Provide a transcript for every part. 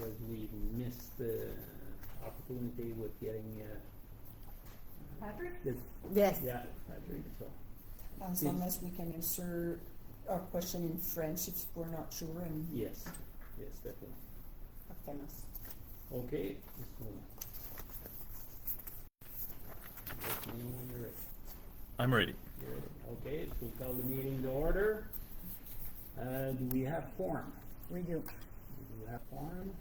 because we missed the opportunity with getting, Patrick? this, Yes. yeah, Patrick, so. Unless we can answer our question in French if we're not sure and. Yes, yes, definitely. Parfait, merci. Okay, so. Let me know when you're ready. I'm ready. You're ready. Okay, so we'll call the meeting to order. Do we have quorum? We do. We do have quorum.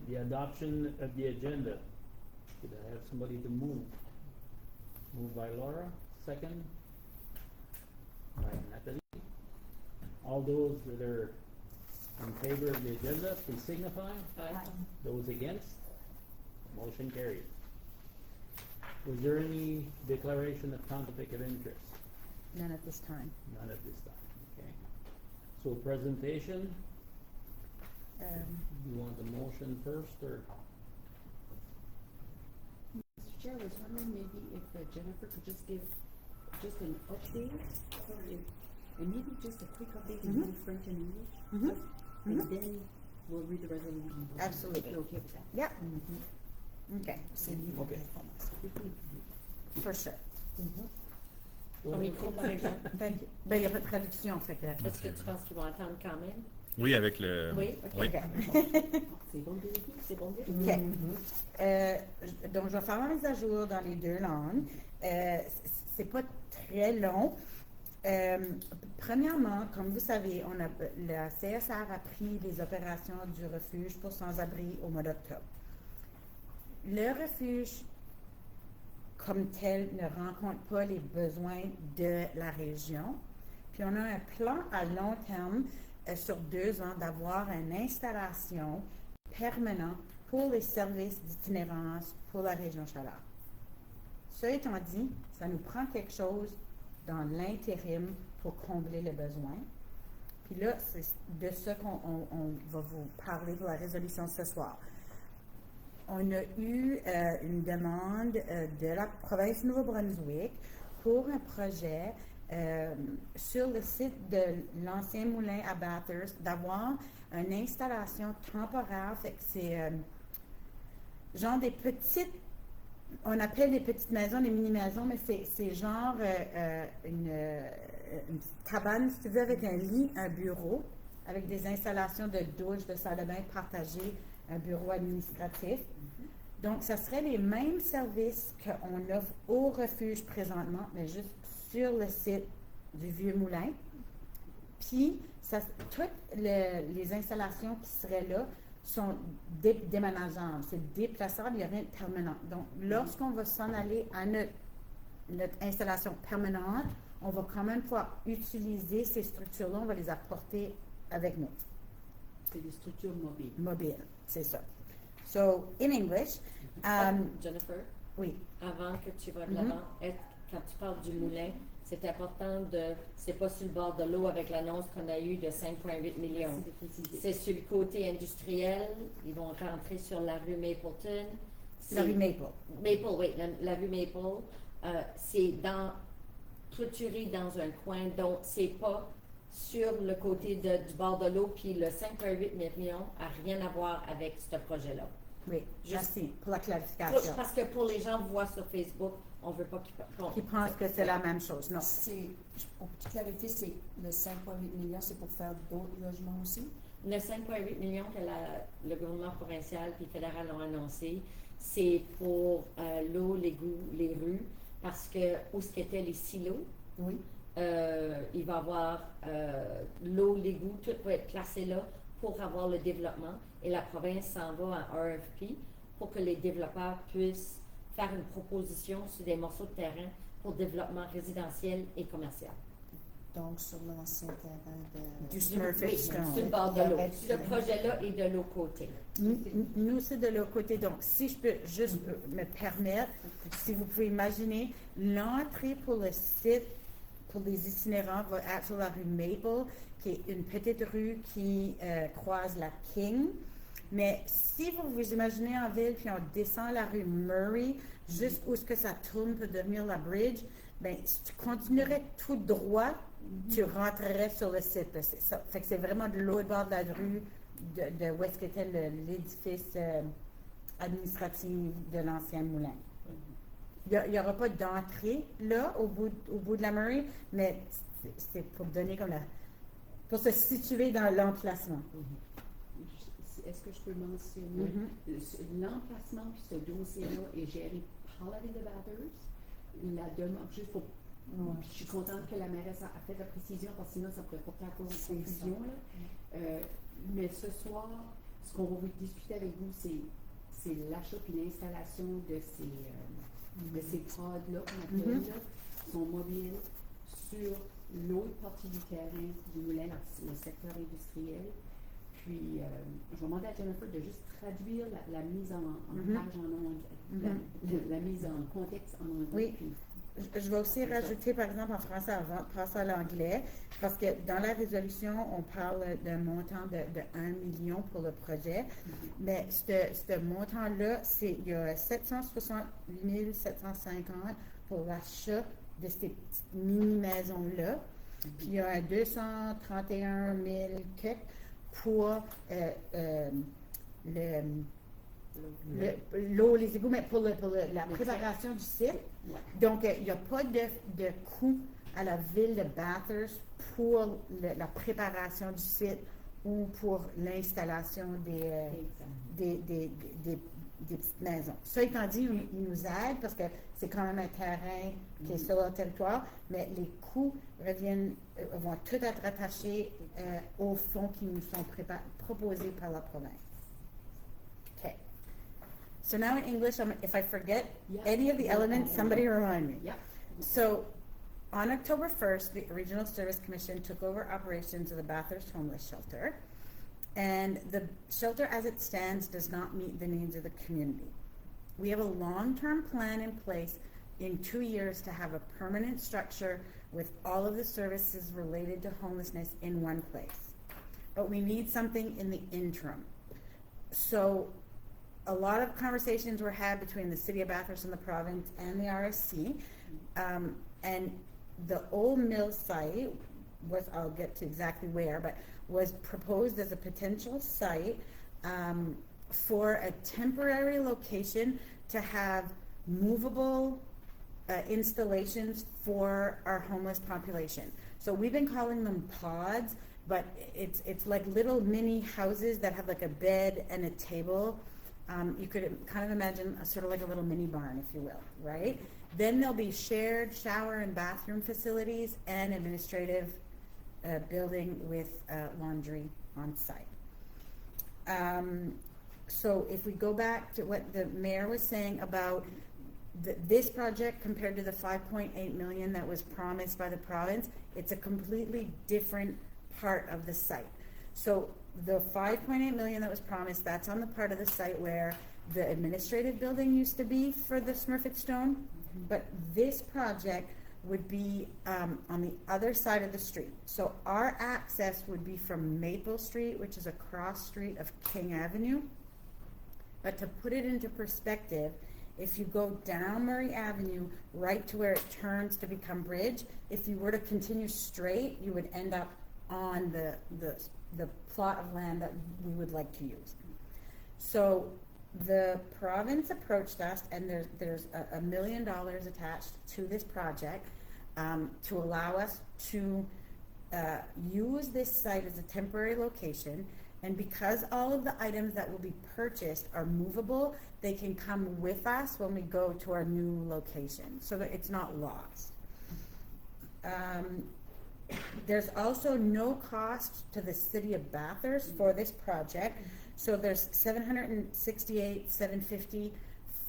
The adoption of the agenda. Could I have somebody to move? Moved by Laura, second. By Natalie. All those that are in favor of the agenda, please signify. Those against? Motion carried. Was there any declaration of conflict of interest? None at this time. None at this time, okay. So presentation, you want the motion first, or? Mr. Chair, I was wondering maybe if Jennifer could just give just an update, and maybe just a quick update in both French and English. And then we'll read the resolution. Absolutely. If you're okay with that. Yeah. Okay, C'est lui Ok. for sure. Oui, il faut par exemple. Thank you. Ben, il n'y a pas de traduction, fait que. Est-ce que tu penses qu'ils vont attendre quand même? Oui, avec le. Oui, ok. Oui. C'est bon de vérifier? C'est bon de OK. vérifier? Donc, je vais faire la mise à jour dans les deux langues. C'est pas très long. Premièrement, comme vous savez, la CSR a pris les opérations du refuge pour sans-abri au mois d'octobre. Le refuge, comme tel, ne rencontre pas les besoins de la région. Puis on a un plan à long terme sur 2 ans d'avoir une installation permanente pour les services d'itinérance pour la région Chaleur. Ça étant dit, ça nous prend quelque chose dans l'intérim pour combler le besoin. Puis là, c'est de ça qu'on va vous parler pour la résolution ce soir. On a eu une demande de la province du Nouveau-Brunswick pour un projet sur le site de l'ancien moulin à Bathurst d'avoir une installation temporaire. Fait que c'est genre des petites, on appelle les petites maisons, les mini-maisons, mais c'est genre une petite cabane, si tu veux, avec un lit, un bureau, avec des installations de douche, de salle de bain partagée, un bureau administratif. Donc, ça serait les mêmes services qu'on offre au refuge présentement, mais juste sur le site du Vieux Moulin. Puis, toutes les installations qui seraient là sont déménageables, c'est déplaçable, il n'y a rien de permanent. Donc, lorsqu'on va s'en aller à notre installation permanente, on va quand même pouvoir utiliser ces structures-là, on va les apporter avec nous. C'est des structures mobiles. Mobile, c'est ça. So, in English, Jennifer, oui. avant que tu vas de l'avant, quand tu parles du moulin, c'est important c'est pas sur le bord de l'eau avec l'annonce qu'on a eue de 5,8 millions. C'est sur le côté industriel. Ils vont rentrer sur la rue Mapleton. La rue Maple. Maple, oui, la rue Maple. C'est clôturé dans un coin, donc c'est pas sur le côté du bord de l'eau, puis le 5,8 millions n'a rien à voir avec ce projet-là. Oui, Juste- merci pour la clarification. Parce que pour les gens qui voient sur Facebook, on veut pas Qui pensent que c'est la même chose. Non. Pour petite clarité, c'est le 5,8 millions, c'est pour faire d'autres logements aussi? Le 5,8 millions que le gouvernement provincial et fédéral ont annoncé, c'est pour l'eau, l'égout, les rues, parce que où ce qu'étaient les silos, Oui. il va y avoir l'eau, l'égout, tout va être placé là pour avoir le développement. Et la province s'en va en RFP pour que les développeurs puissent faire une proposition sur des morceaux de terrain pour développement résidentiel et commercial. Donc, sur l'ancien terrain de... Du Smurfit Stone. Sur le bord de Il y l'eau. aurait- Ce projet-là est de l'autre côté. Nous, c'est de l'autre côté. Donc, si je peux juste me permettre, si vous pouvez imaginer, l'entrée pour le site, pour les itinérants, va être sur la rue Maple, qui est une petite rue qui croise la King. Mais si vous vous imaginez en ville, puis on descend la rue Murray, jusqu'où ce que ça tourne pour devenir la bridge, ben si tu continuerais tout droit, tu rentrerais sur le site. C'est ça. Fait que c'est vraiment de l'autre bord de la rue, de où est-ce qu'était l'édifice administratif de l'ancien moulin. Il n'y aura pas d'entrée là, au bout de la Murray, mais c'est pour donner comme pour se situer dans l'emplacement. Est-ce que je peux mentionner l'emplacement puis ce dossier-là est géré par la ville de Bathurst? La demande, juste pour. Je suis contente que la mairesse a fait la précision parce que sinon ça pourrait porter à confusion. Là. Mais ce soir, ce qu'on va vous discuter avec vous, c'est l'achat puis l'installation de ces pods-là qu'on appelle, là, qui sont mobiles sur l'autre partie du terrain du moulin, le secteur industriel. Puis, je vais demander à Jennifer de juste traduire la mise en page en anglais, la mise en contexte en anglais. Oui. Puis, Je vais aussi rajouter, par exemple, en français avant de passer à l'anglais, parce que dans la résolution, on parle d'un montant de 1 million pour le projet, mais ce montant-là, il y a 768 750 pour l'achat de ces petites mini-maisons-là, puis il y a un 231 000 quelques pour l'eau, les égouts, mais pour la préparation du site. Donc, il n'y a pas de coût à la ville de Bathurst pour la préparation du site ou pour l'installation des petites maisons. Ça étant dit, ils nous aident parce que c'est quand même un terrain qui est sur leur territoire, mais les coûts vont tout être rattachés aux fonds qui nous sont proposés par la province. Okay. So now in English, if I forget any of the elements, somebody remind me. Yeah. So, on October 1st, the Regional Service Commission took over operations of the Bathurst Homeless Shelter, and the shelter as it stands does not meet the needs of the community. We have a long-term plan in place in 2 years to have a permanent structure with all of the services related to homelessness in one place. But we need something in the interim. So, a lot of conversations were had between the City of Bathurst and the province and the RSC, and the old mill site was, I'll get to exactly where, but was proposed as a potential site for a temporary location to have movable installations for our homeless population. So we've been calling them pods, but it's like little mini houses that have like a bed and a table. You could kind of imagine sort of like a little mini barn, if you will, right? Then there'll be shared shower and bathroom facilities and administrative building with laundry on site. So if we go back to what the mayor was saying about this project compared to the 5.8 million that was promised by the province, it's a completely different part of the site. So the 5.8 million that was promised, that's on the part of the site where the administrative building used to be for the Smurfit Stone, but this project would be on the other side of the street. So our access would be from Maple Street, which is a cross street of King Avenue. But to put it into perspective, if you go down Murray Avenue right to where it turns to become Bridge, if you were to continue straight, you would end up on the plot of land that we would like to use. So the province approached us, and there's $1 million attached to this project to allow us to use this site as a temporary location. And because all of the items that will be purchased are movable, they can come with us when we go to our new location, so that it's not lost. There's also no cost to the city of Bathurst for this project. So there's $768,750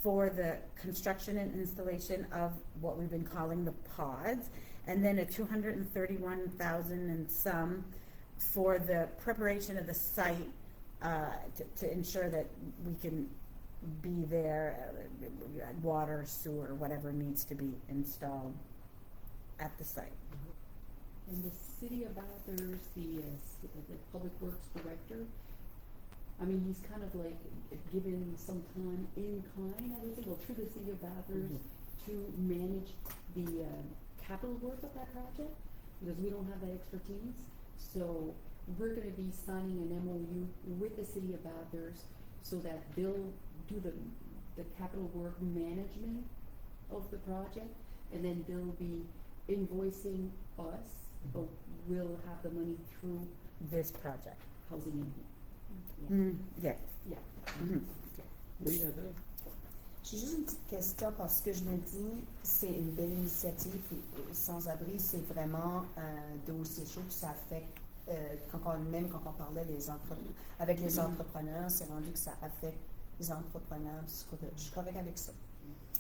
for the construction and installation of what we've been calling the pods, and then a $231,000 and some for the preparation of the site to ensure that we can be there, water, sewer, whatever needs to be installed at the site. And the City of Bathurst, the Public Works Director, I mean, he's kind of like given some time in kind, I would say, well, through the City of Bathurst to manage the capital work of that project, because we don't have that expertise. So we're gonna be signing an MOU with the city of Bathurst so that they'll do the capital work management of the project, and then they'll be invoicing us, but we'll have the money through This project. housing and Yes. yeah. Oui, Heather? J'ai juste une petite question parce que je me dis, c'est une belle initiative. Puis, sans-abri, c'est vraiment un dossier chaud. Puis ça affecte, même quand on parlait avec les entrepreneurs, c'est rendu que ça affecte les entrepreneurs. Puis je suis correcte avec ça.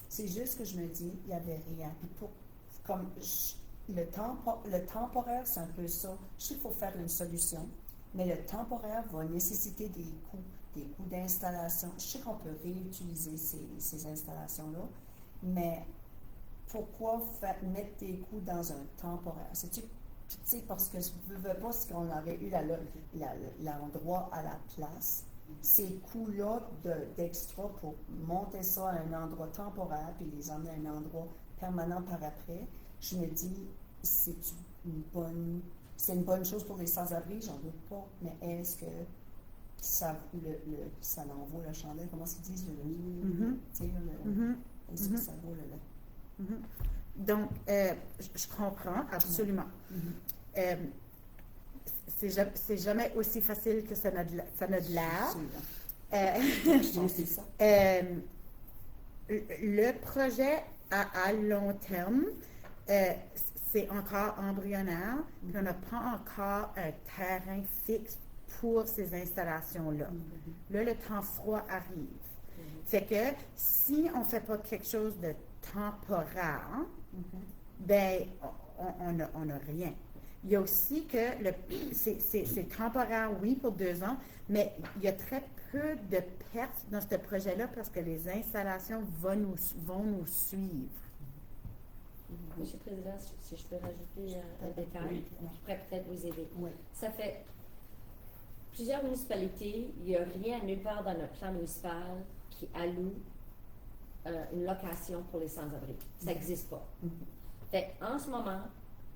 C'est juste que je me dis, il n'y avait rien. Puis le temporaire, c'est un peu ça. Je sais qu'il faut faire une solution, mais le temporaire va nécessiter des coûts d'installation. Je sais qu'on peut réutiliser ces installations-là, mais pourquoi mettre des coûts dans un temporaire? C'est-tu, tu sais, parce que je ne veux pas si on aurait eu l'endroit à la place, ces coûts-là d'extra pour monter ça à un endroit temporaire puis les emmener à un endroit permanent par après, je me dis, c'est une bonne chose pour les sans-abri, j'en doute pas, mais est-ce que ça l'envoie la chandelle, comment ils disent, est-ce que ça vaut le... Donc, je comprends, absolument. C'est jamais aussi facile que ça n'a de l'air. Je pense que c'est ça. Le projet à long terme, c'est encore embryonnaire, puis on n'a pas encore un terrain fixe pour ces installations-là. Là, le temps froid arrive. Fait que si on ne fait pas quelque chose de temporaire, ben, on n'a rien. Il y a aussi que c'est temporaire, oui, pour 2 ans, mais il y a très peu de pertes dans ce projet-là parce que les installations vont nous suivre. Monsieur le Président, si je peux rajouter un détail, Oui. qui pourrait peut-être vous aider. Oui. Ça fait plusieurs municipalités, il n'y a rien nulle part dans notre plan municipal qui alloue une location pour les sans-abri. Ça n'existe pas. Fait en ce moment,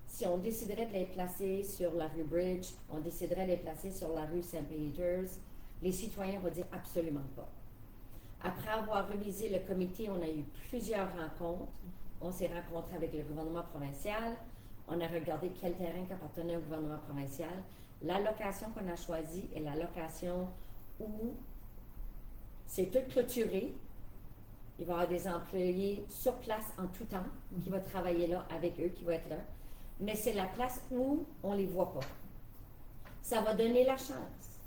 si on déciderait de les placer sur la rue Bridge, on déciderait de les placer sur la rue St. Peter's, les citoyens vont dire absolument pas. Après avoir révisé le comité, on a eu plusieurs rencontres. On s'est rencontré avec le gouvernement provincial. On a regardé quel terrain qui appartenait au gouvernement provincial. La location qu'on a choisie est la location où c'est tout clôturé. Il va y avoir des employés sur place en tout temps qui vont travailler là avec eux, qui vont être là. Mais c'est la place où on ne les voit pas. Ça va donner la chance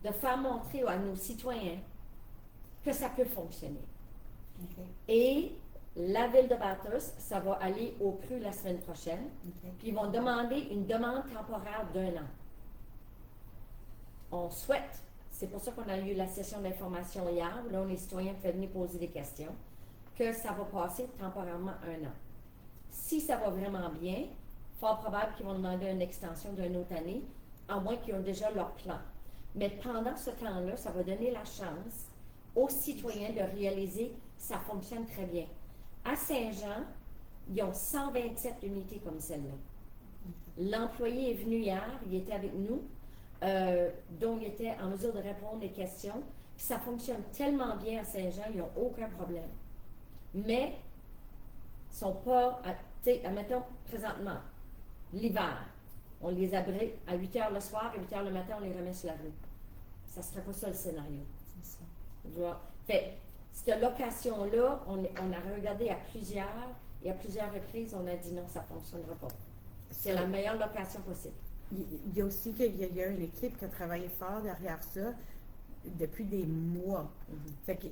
de faire montrer à nos citoyens que ça peut fonctionner. Et la ville de Bathurst, ça va aller au cru la semaine prochaine, puis ils vont demander une demande temporaire d'1 an. On souhaite, c'est pour ça qu'on a eu la session d'information hier, où là, les citoyens peuvent venir poser des questions, que ça va passer temporairement 1 an. Si ça va vraiment bien, fort probable qu'ils vont demander une extension d'une autre année, à moins qu'ils aient déjà leur plan. Mais pendant ce temps-là, ça va donner la chance aux citoyens de réaliser que ça fonctionne très bien. À Saint-Jean, ils ont 127 unités comme celle-là. L'employé est venu hier, il était avec nous, dont il était en mesure de répondre aux questions. Puis ça fonctionne tellement bien à Saint-Jean, ils n'ont aucun problème. Mais, ils ne sont pas, tu sais, admettons, présentement, l'hiver, on les abrite à 8 heures le soir et 8 heures le matin, on les remet sur la rue. Ça ne serait pas ça le scénario. C'est ça. Voilà. Fait, cette location-là, on a regardé à plusieurs reprises, on a dit non, ça ne fonctionnera pas. C'est la meilleure location possible. Il y a aussi qu'il y a une équipe qui a travaillé fort derrière ça depuis des mois. Fait que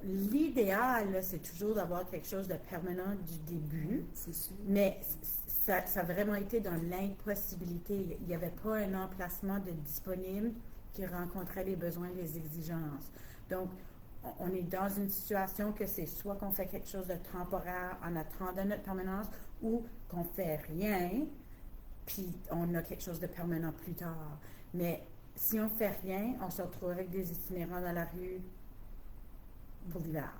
l'idéal, là, c'est toujours d'avoir quelque chose de permanent du début, C'est sûr. mais ça a vraiment été dans l'impossibilité. Il n'y avait pas un emplacement de disponible qui rencontrait les besoins et les exigences. Donc, on est dans une situation que c'est soit qu'on fait quelque chose de temporaire en attendant notre permanence ou qu'on fait rien, puis on a quelque chose de permanent plus tard. Mais si on fait rien, on se retrouve avec des itinérants dans la rue pour l'hiver.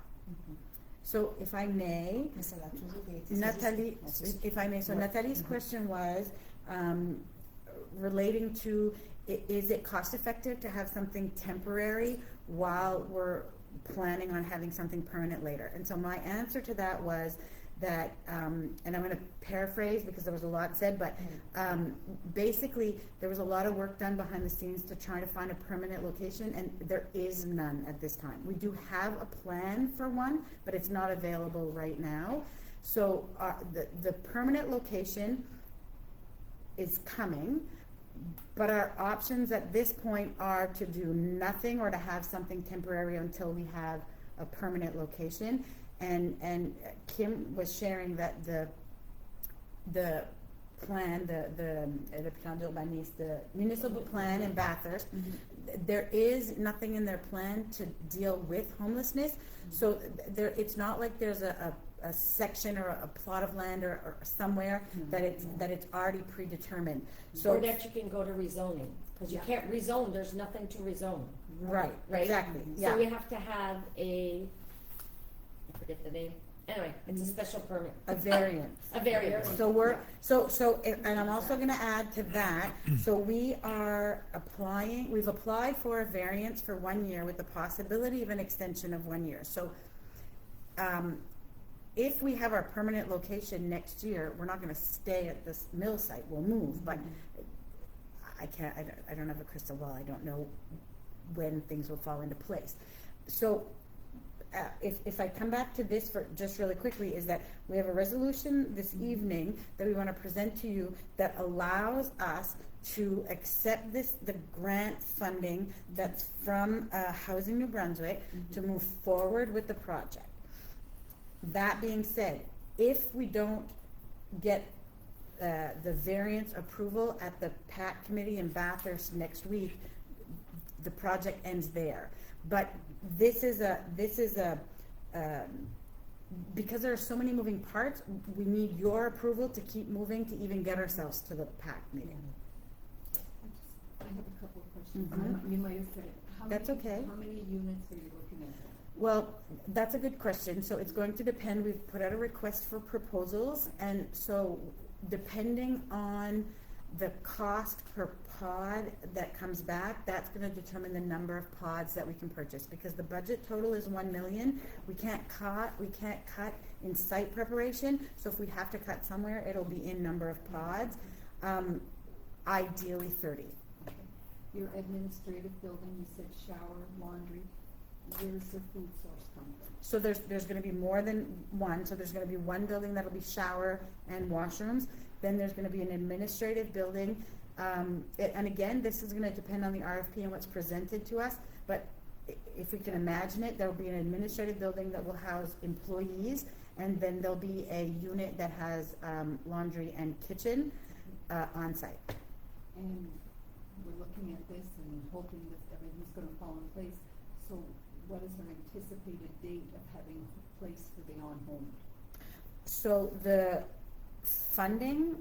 So, if I may, Mais ça l'a toujours été. Natalie, C'est juste- if I may, so Ouais. Natalie's question was, relating to, is it cost effective to have something temporary while we're planning on having something permanent later? And so my answer to that was that, and I'm going to paraphrase because there was a lot said, but basically there was a lot of work done behind the scenes to try to find a permanent location, and there is none at this time. We do have a plan for one, but it's not available right now. So the permanent location is coming, but our options at this point are to do nothing or to have something temporary until we have a permanent location. And Kim was sharing that the plan, the plan d'urbanisme, the municipal plan in Bathurst, there is nothing in their plan to deal with homelessness. So there, it's not like there's a section or a plot of land or somewhere that it's already predetermined. So Or that you can go to rezoning, because you can't rezone, there's nothing to rezone. right, Right? exactly, So yeah. we have to have I forget the name, anyway, it's a special permit. A variance. A variance. So and I'm also gonna add to that, so we've applied for a variance for 1 year with the possibility of an extension of 1 year. So, if we have our permanent location next year, we're not gonna stay at this mill site, we'll move, but I don't have a crystal ball, I don't know when things will fall into place. So, if I come back to this for just really quickly, is that we have a resolution this evening that we want to present to you that allows us to accept the grant funding that's from Housing New Brunswick to move forward with the project. That being said, if we don't get the variance approval at the PAC committee in Bathurst next week, the project ends there. But this is because there are so many moving parts, we need your approval to keep moving to even get ourselves to the PAC meeting. I have a couple of questions. Mhm. You might have said it. That's okay. How many units are you looking at? Well, that's a good question. So it's going to depend. We've put out a request for proposals, and so depending on the cost per pod that comes back, that's going to determine the number of pods that we can purchase, because the budget total is 1 million. We can't cut in site preparation, so if we have to cut somewhere, it'll be in number of pods, ideally 30. Okay. Your administrative building, you said shower, laundry. Where's the food source come from? So there's going to be more than one. So there's going to be one building that'll be shower and washrooms. Then there's going to be an administrative building. And again, this is going to depend on the RFP and what's presented to us. But if we can imagine it, there will be an administrative building that will house employees. And then there'll be a unit that has laundry and kitchen on site. And we're looking at this and hoping that everything's going to fall in place. So what is our anticipated date of having a place for the on-home? So the funding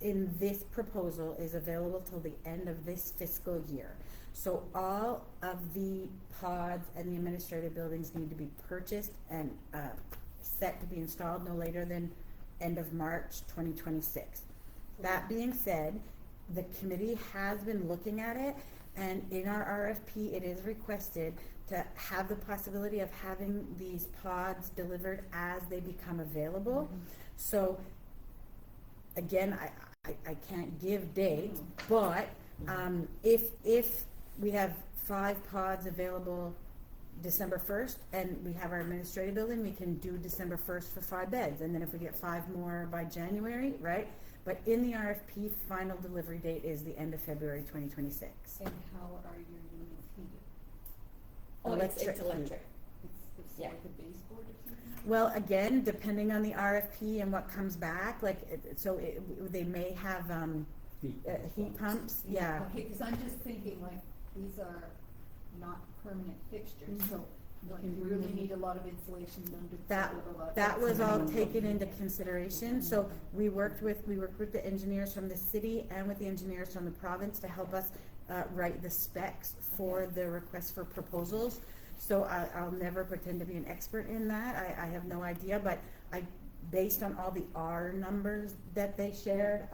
in this proposal is available till the end of this fiscal year. So all of the pods and the administrative buildings need to be purchased and set to be installed no later than end of March 2026. That being said, the committee has been looking at it, and in our RFP it is requested to have the possibility of having these pods delivered as they become available. So again, I can't give dates, but if we have 5 pods available December 1st and we have our administrative building, we can do December 1st for 5 beds, and then if we get 5 more by January, right? But in the RFP, final delivery date is the end of February 2026. And how are your units heated? Oh, it's Electric heat. electric. It's Yeah. like a baseboard or something? Well, again, depending on the RFP and what comes back, they may have heat pumps, yeah. Okay, because I'm just thinking like, these are not permanent fixtures, so like you really need a lot of insulation done to. That was all taken into consideration, so we worked with the engineers from the city and with the engineers from the province to help us write the specs for the request for proposals. So I'll never pretend to be an expert in that, I have no idea, but based on all the R numbers that they shared,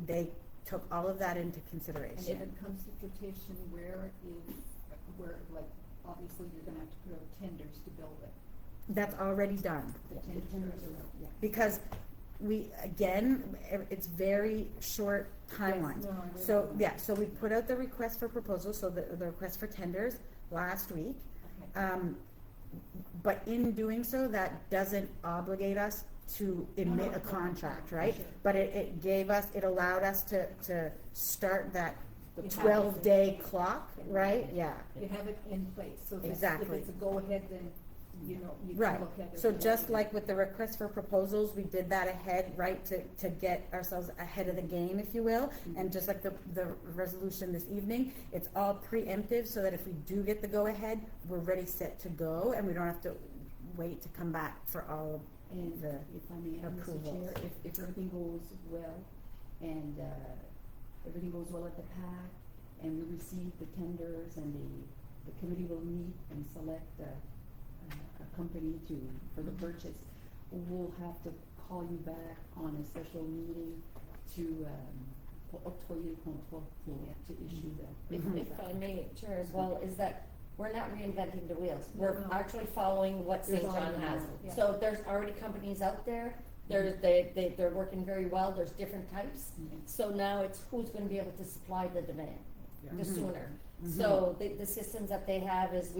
they took all of that into And if consideration. it comes to petition, where, like, obviously you're gonna have to put out tenders to build it. That's already done. The tenders are out, yeah. Because it's very short timelines. no, I read So, that. yeah, so we put out the request for proposals, so the request for tenders last week. Okay. But in doing so, that doesn't obligate us to emit a contract, right? Sure. But it allowed us to start that You have it. 12-day clock, right? Yeah. You have it in place, so if Exactly. it's a go-ahead, then, you know, you can Right, look at it. so just like with the request for proposals, we did that ahead, right, to get ourselves ahead of the game, if you will. And just like the resolution this evening, it's all preemptive, so that if we do get the go-ahead, we're ready, set to go, and we don't have to wait to come back for all of And the if I may add, Mr. approvals. Chair, if everything goes well, and, everything goes well at the PAC, and we receive the tenders, and the committee will meet and select a company for the purchase, we'll have to call you back on a special meeting to, pour octroyer le contrat to issue the. If I may, Chair, as well, is that we're not reinventing the wheels. No, We're no. actually following what There's St. John already has. one, yeah. So there's already companies out there, they're working very well, there's different types. So now it's who's gonna be able to supply the demand, the sooner. So the systems that they have is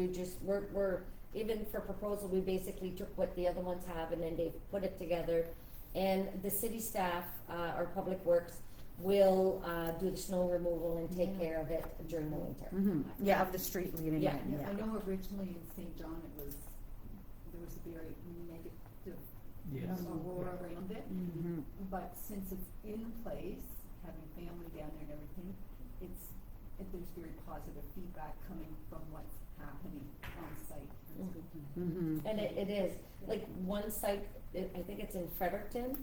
we're, even for proposal, we basically took what the other ones have and then they put it together. And the city staff, or Public Works, will, do the snow removal and take care of it during the winter. Yeah, of the street leading Yeah. in, I yeah. know originally in St. John, there was a very negative Yes. aurora around it. Mhm. But since it's in place, having family down there and everything, there's very positive feedback coming from what's happening on site. That's good to know. Mhm. And it is, like, one site, I think it's in Fredericton,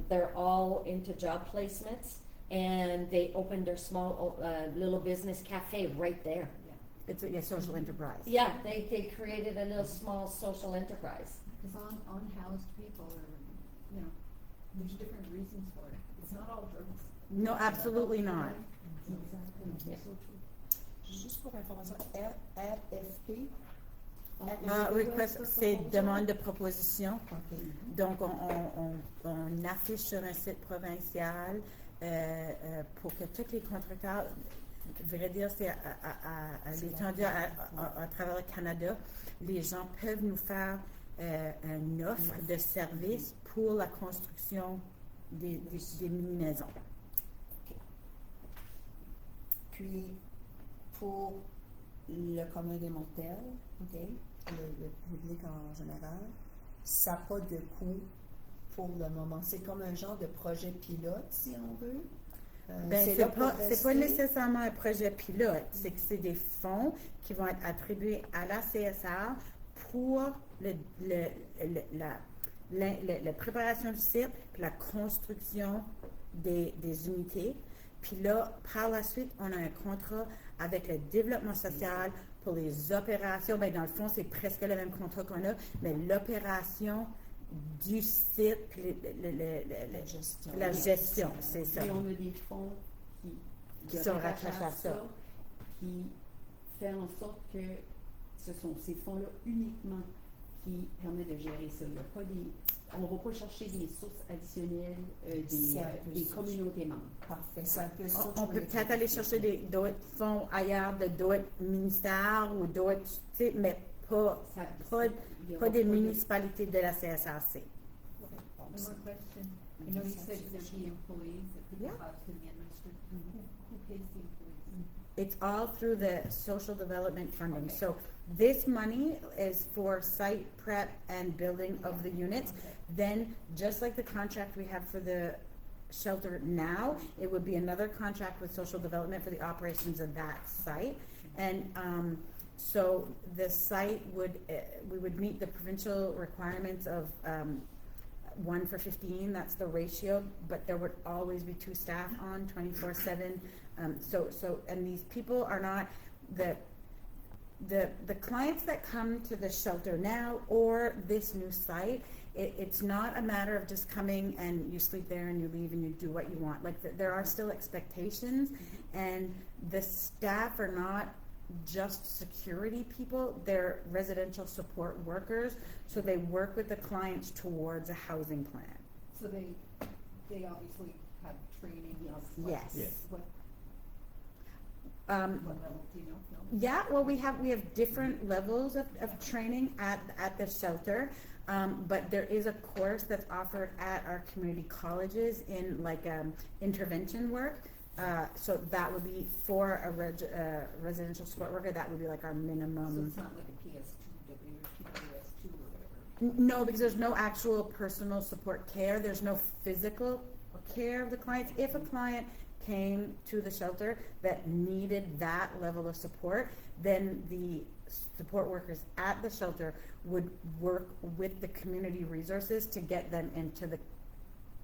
they're all into job placements, and they opened their small, little business cafe right there. Yeah. It's a social enterprise. Yeah, they created a little small social enterprise. Because unhoused people are, there's different reasons for it. It's not all drugs. No, absolutely not. Exactly. Yeah. So true. Juste pour information, RFP. Request, c'est demande de proposition. OK. Donc, on affiche sur un site provincial pour que tous les contracteurs, vrai dire, c'est à l'étendue à travers le Canada, les gens peuvent nous faire une offre de service pour la construction des mini-maisons. Puis, pour le commun des mortels, OK, le public en général, ça n'a pas de coût pour le moment. C'est comme un genre de projet pilote, si on veut. Ben, là pour c'est pas rester. nécessairement un projet pilote, c'est que c'est des fonds qui vont être attribués à la CSR pour la préparation du site, puis la construction des unités. Puis là, par la suite, on a un contrat avec le développement social pour les opérations. Ben, dans le fond, c'est presque le même contrat qu'on a, mais l'opération du site, puis la gestion, c'est ça. Et on a des fonds Qui sont rattachés à ça. qui fait en sorte que ce sont ces fonds-là uniquement qui permettent de gérer ça. Il y a pas on ne va pas chercher des sources additionnelles C'est un peu des ça. communautés membres. Parfait, c'est un peu ça. que On je peut voulais peut-être aller chercher d'autres fonds ailleurs, d'autres ministères ou d'autres, tu sais, mais pas Il y aura des pas de- municipalités de la CSRC. One more question. I know you said there'd be employees that could be Yeah. to be administered. Who pays the employees? It's all through the social development funding. Okay. So this money is for site prep and building of the units. Okay. Then, just like the contract we have for the shelter now, it would be another contract with social development for the operations of that site. And so the site would, we would meet the provincial requirements of 1 for 15, that's the ratio, but there would always be 2 staff on 24/7. And these people are not the clients that come to the shelter now or this new site, it's not a matter of just coming and you sleep there and you leave and you do what you want. Like there are still expectations, and the staff are not just security people, they're residential support workers, so they work with the clients towards a housing plan. So they obviously have training of what? Yes. Yes. What Um, level, do you know? No? Yeah, well, we have different levels of training at the shelter, but there is a course that's offered at our community colleges in like intervention work. So that would be for a residential support worker. That would be like our So minimum. it's not like a PS2W or TPS2 or whatever? No, because there's no actual personal support care. There's no physical care of the clients. If a client came to the shelter that needed that level of support, then the support workers at the shelter would work with the community resources to get them into the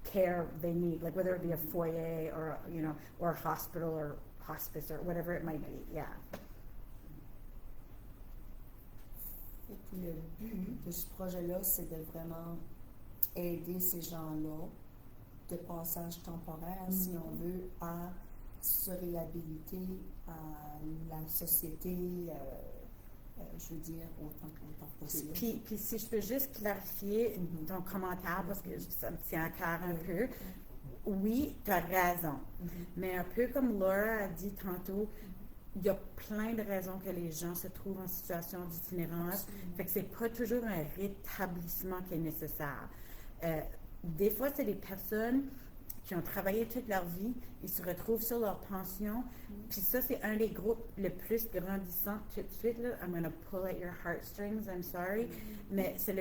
care they need, like whether it be a foyer or, or a hospital or hospice or whatever it might be, yeah. Et puis le but de ce projet-là, c'est de vraiment aider ces gens-là de passage temporaire, si on veut, à se réhabiliter à la société, je veux dire, autant possible. Puis si je peux juste clarifier ton commentaire, parce que ça me tient à cœur un peu. Oui, tu as raison. Mais un peu comme Laura a dit tantôt, il y a plein de raisons que les gens se trouvent en situation d'itinérance. Fait que c'est pas toujours un rétablissement qui est nécessaire. Des fois, c'est des personnes qui ont travaillé toute leur vie, ils se retrouvent sur leur pension, puis ça, c'est un des groupes le plus grandissants tout de suite, là. I'm gonna pull at your heartstrings, I'm sorry, mais c'est un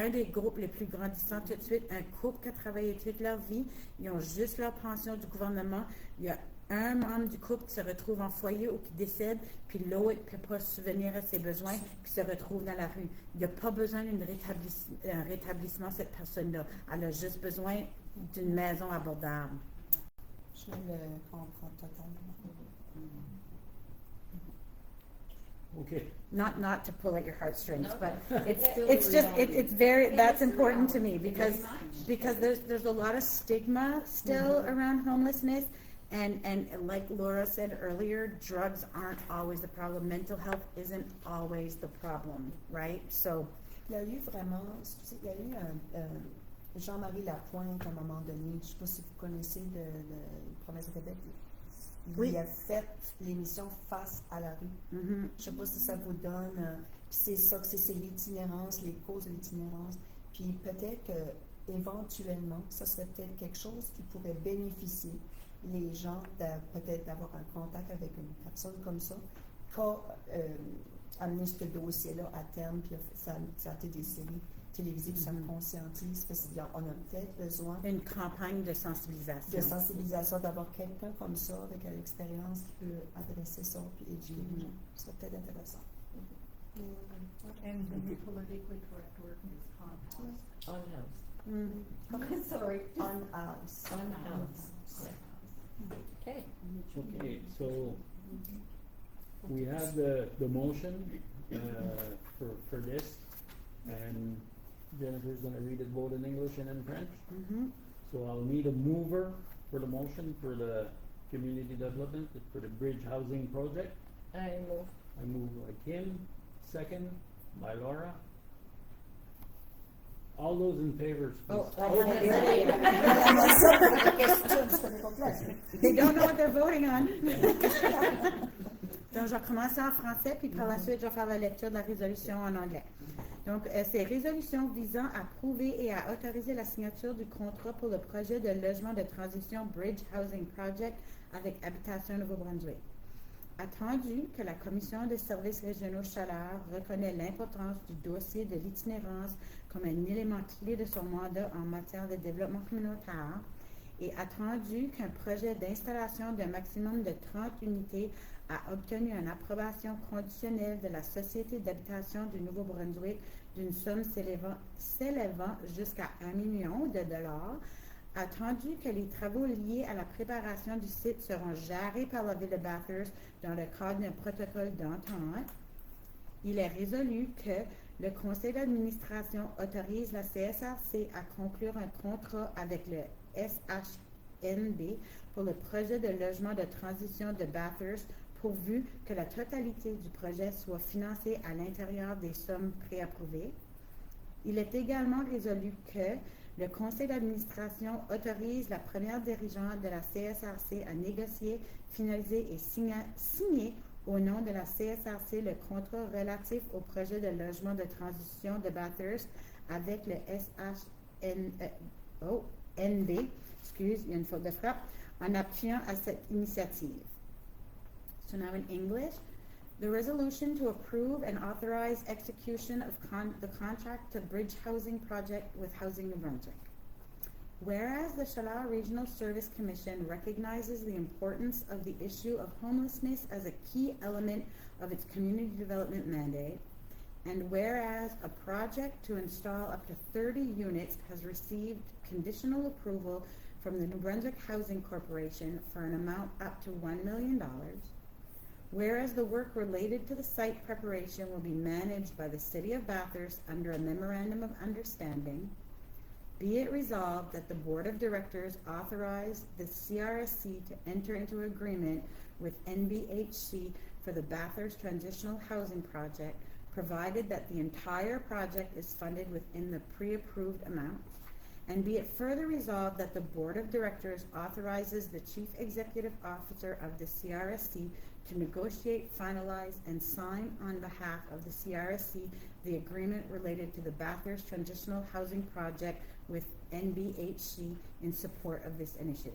des groupes les plus grandissants tout de suite, un couple qui a travaillé toute leur vie, ils ont juste leur pension du gouvernement, il y a un membre du couple qui se retrouve en foyer ou qui décède, puis l'autre ne peut pas subvenir à ses besoins, puis se retrouve dans la rue. Il n'y a pas besoin d'un rétablissement, cette personne-là. Elle a juste besoin d'une maison abordable. Je le comprends totalement. Okay. Not to pull at your heartstrings, but It's still it's the just reality. it's very that's important to me because there's a lot of stigma still around homelessness. And like Laura said earlier, drugs aren't always the problem. Mental health isn't always the problem, right? So, Il y a eu vraiment, il y a eu un Jean-Marie Lapointe à un moment donné, je ne sais pas si vous connaissez de Province de Québec, Oui. il a fait l'émission Face à la rue. Je ne sais pas si ça vous donne, puis c'est ça que c'est l'itinérance, les causes de l'itinérance. Puis peut-être que éventuellement, ça serait peut-être quelque chose qui pourrait bénéficier les gens peut-être d'avoir un contact avec une personne comme ça, qu'a amené ce dossier-là à terme, puis ça a été des séries télévisées, puis ça me conscientise, parce qu'on a peut-être besoin une campagne de sensibilisation. d'avoir quelqu'un comme ça, avec l'expérience, qui peut adresser ça, puis éduquer les gens. Ce serait peut-être intéressant. And the politically correct word is on On-house. Sorry. On house. On-house. Okay. Okay, so we have the motion for this, and Jennifer's gonna read it both in English and in French. So I'll need a mover for the motion for the community development, for the bridge housing project. I move. I move by Kim, second by Laura. All those in favor, please. They don't know what they're voting on. Donc, je vais commencer en français, puis par la suite, je vais faire la lecture de la résolution en anglais. Donc, c'est résolution visant à approuver et à autoriser la signature du contrat pour le projet de logement de transition Bridge Housing Project avec Habitation Nouveau-Brunswick. Attendu que la Commission des services régionaux Chaleur reconnaît l'importance du dossier de l'itinérance comme un élément clé de son mandat en matière de développement communautaire, et attendu qu'un projet d'installation d'un maximum de 30 unités a obtenu une approbation conditionnelle de la Société d'habitation du Nouveau-Brunswick d'une somme s'élevant jusqu'à 1 million de dollars, attendu que les travaux liés à la préparation du site seront gérés par la Ville de Bathurst dans le cadre d'un protocole d'entente, Il est résolu que le conseil d'administration autorise la CSRC à conclure un contrat avec le SHNB pour le projet de logement de transition de Bathurst pourvu que la totalité du projet soit financée à l'intérieur des sommes préapprouvées. Il est également résolu que le conseil d'administration autorise la première dirigeante de la CSRC à négocier, finaliser et signer au nom de la CSRC le contrat relatif au projet de logement de transition de Bathurst avec le NB, excuse, il y a une faute de frappe, en appuyant à cette initiative. So now in English, the resolution to approve and authorize execution of the contract to bridge housing project with Housing New Brunswick. Whereas the Shalala Regional Service Commission recognizes the importance of the issue of homelessness as a key element of its community development mandate, and whereas a project to install up to 30 units has received conditional approval from the New Brunswick Housing Corporation for an amount up to $1 million, whereas the work related to the site preparation will be managed by the City of Bathurst under a memorandum of understanding, be it resolved that the Board of Directors authorize the CRSC to enter into agreement with NBHC for the Bathurst Transitional Housing Project, provided that the entire project is funded within the pre-approved amounts, and be it further resolved that the Board of Directors authorizes the Chief Executive Officer of the CRSC to negotiate, finalize, and sign on behalf of the CRSC the agreement related to the Bathurst Transitional Housing Project with NBHC in support of this initiative.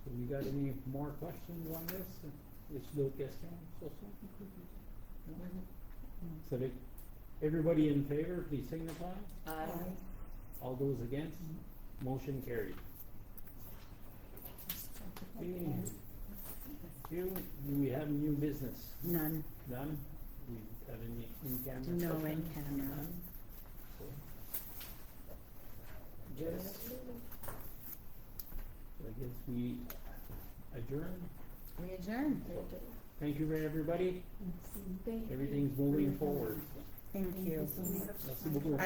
So you got any more questions on this? It's d'autres questions sur ça? So everybody in favor, please signify. All those against? Motion carried. Okay. Do we have new business? None. None? We have any in-camera? No questions? in-camera. None? So, Yes. So I guess we adjourn. We adjourn. Thank you, everybody. Thank you. Everything's moving forward. Thank you. Merci beaucoup.